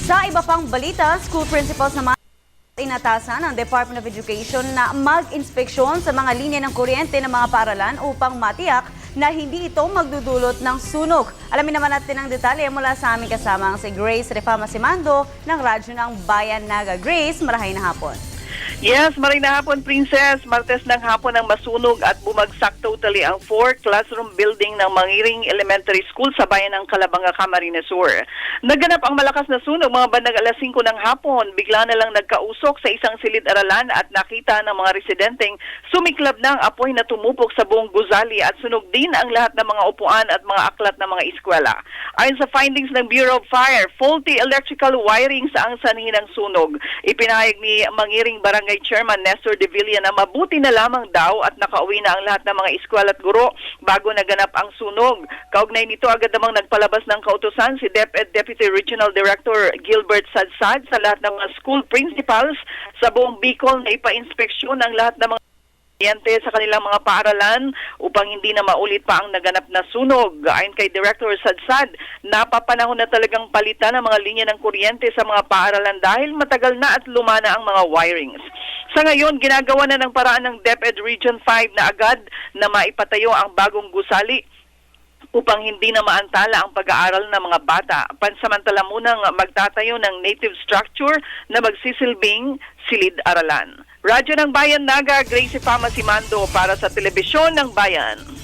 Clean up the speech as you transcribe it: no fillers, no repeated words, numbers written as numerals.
Sa iba pang balita, school principals naman inatasan ng Department of Education na mag-inspeksyon sa mga linya ng kuryente ng mga paaralan upang matiyak na hindi ito magdudulot ng sunog. Alamin naman natin ang detalye mula sa aming kasamang si Grace Refama Simando ng Radyo ng Bayan Naga. Grace, marahay na hapon. Yes, maray na hapon, Princess. Martes ng hapon ang masunog at bumagsak totally ang 4 classroom building ng Mangiring Elementary School sa bayan ng Calabanga, Camarines Sur. Naganap ang malakas na sunog mga bandang alas 5 ng hapon. Bigla na lang nagkausok sa isang silid-aralan at nakita ng mga residenteng sumiklab na ang apoy na tumupok sa buong gusali at sunog din ang lahat ng mga upuan at mga aklat ng mga eskwela. Ayon sa findings ng Bureau of Fire, faulty electrical wiring sa ang sanhi ng sunog. Ipinahayag ni Mangiring Barangay Chairman Nestor De Villa na mabuti na lamang daw at nakauwi na ang lahat ng mga eskwela at guro bago naganap ang sunog. Kaugnay nito agad namang nagpalabas ng kautusan si DepEd Deputy Regional Director Gilbert Sadsad sa lahat ng mga school principals sa buong Bicol na ipa-inspeksyon ang lahat ng mga kuryente sa kanilang mga paaralan upang hindi na maulit pa ang naganap na sunog. Ayon kay Director Sadsad, napapanahon na talagang palitan ang mga linya ng kuryente sa mga paaralan dahil matagal na at lumana ang mga wirings. Sa ngayon, ginagawa na ng paraan ng DepEd Region 5 na agad na maipatayo ang bagong gusali upang hindi na maantala ang pag-aaral ng mga bata. Pansamantala munang magtatayo ng native structure na magsisilbing silid-aralan. Radyo ng Bayan Naga, Grace Fama Simando para sa Telebisyon ng Bayan.